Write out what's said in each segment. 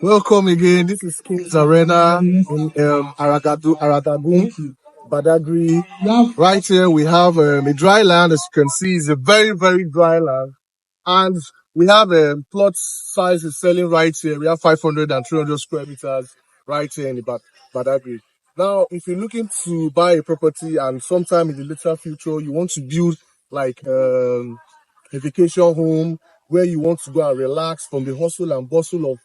Welcome again. This is King's Arena in Aradagun, Badagry. Right here we have a dry land. As you can see, it's a very, very dry land. And we have a plot size is selling right here. We have 500 and 300 square meters right here in the Badagry. Now, if you're looking to buy a property and sometime in the later future, you want to build like a vacation home where you want to go and relax from the hustle and bustle of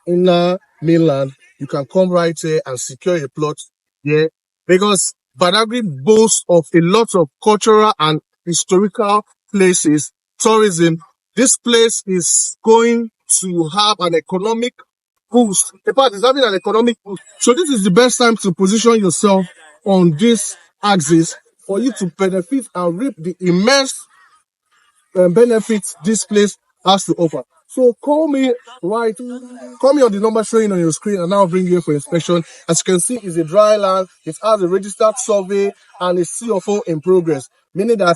inner mainland, you can come right here and secure a plot here because Badagry boasts of a lot of cultural and historical places, tourism. This place is going to have an economic boost. In fact, it's having an economic boost. So this is the best time to position yourself on this axis for you to benefit and reap the immense benefits this place has to offer. So call me on the number showing on your screen and I'll bring you for inspection. As you can see, it's a dry land, it has a registered survey and a CFO in progress, meaning that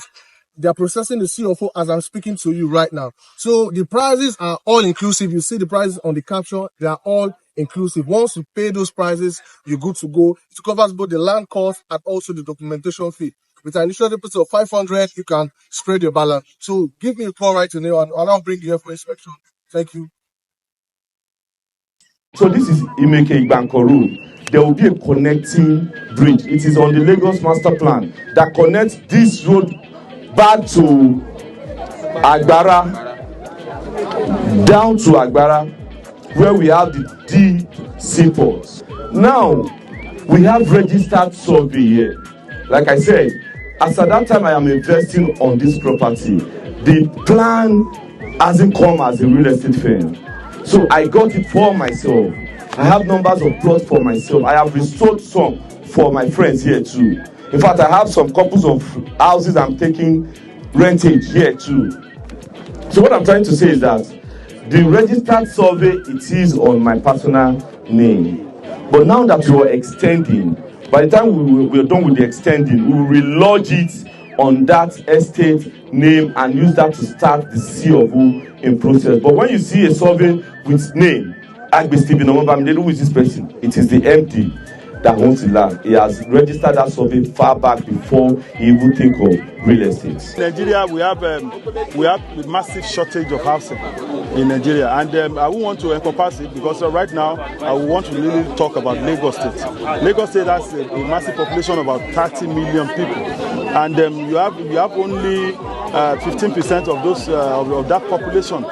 they are processing the CFO as I'm speaking to you right now. So the prices are all inclusive. You see the prices on the caption, they are all inclusive. Once you pay those prices, you're good to go. It covers both the land cost and also the documentation fee. With an initial deposit of 500, you can spread your balance. So give me a call right now and I'll bring you here for inspection. Thank you. So this is Igbanko Road. There will be a connecting bridge. It is on the Lagos master plan that connects this road back to Agbara, down to Agbara, where we have the D seaports. Now, we have registered survey here. Like I said, as at that time I am investing on this property, the plan hasn't come as a real estate firm. So I got it for myself. I have numbers of plots for myself. I have restored some for my friends here too. In fact, I have some couples of houses I'm taking rentage here too. So what I'm trying to say is that the registered survey, it is on my personal name. But now that we are extending, by the time we're done with the extending, we will relodge it on that estate name and use that to start the CFO in process. But when you see a survey with name, Agbe Stephen Omobamide, who is this person? It is the MD that owns the land. He has registered that survey far back before he even think of real estate. In Nigeria, we have a massive shortage of housing in Nigeria, and I won't want to encompass it because right now I want to really talk about Lagos State. Lagos State has a massive population of about 30 million people, and you have only 15% of those of that population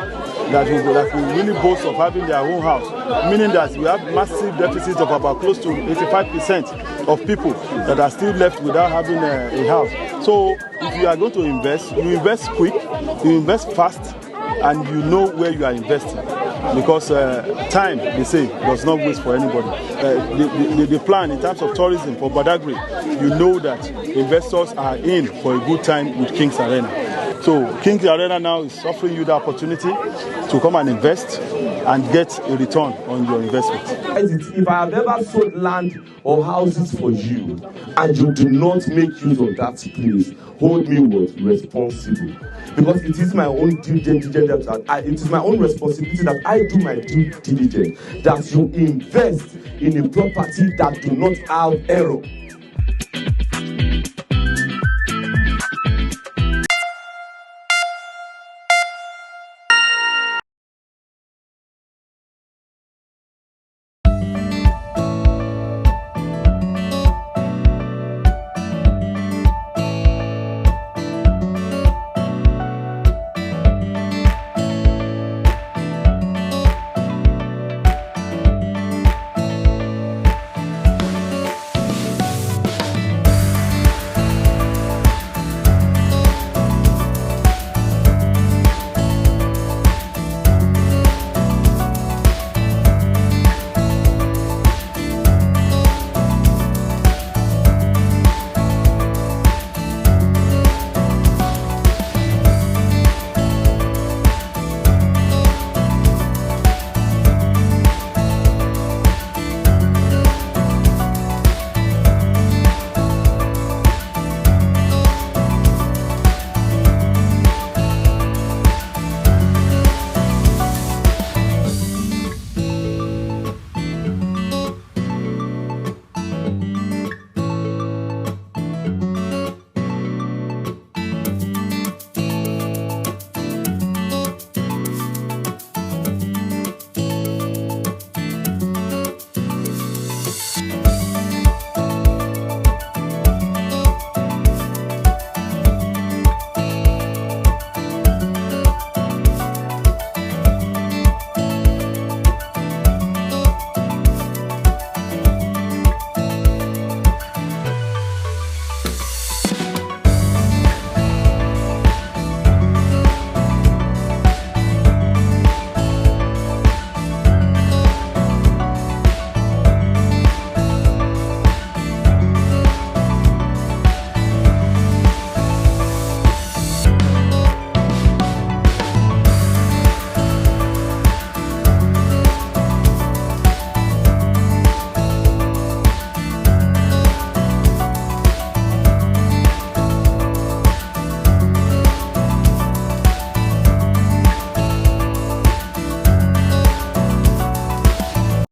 that will really boast of having their own house, meaning that we have massive deficits of about close to 85% of people that are still left without having a house. So if you are going to invest, you invest quick, you invest fast, and you know where you are investing. Because time, they say, does not waste for anybody. The plan in terms of tourism for Badagry, you know that investors are in for a good time with King's Arena. So King's Arena now is offering you the opportunity to come and invest and get a return on your investment. If I have ever sold land or houses for you and you do not make use of that place, hold me responsible. Because it is my own due diligence, it is my own responsibility that I do my due diligence, that you invest in a property that do not have error.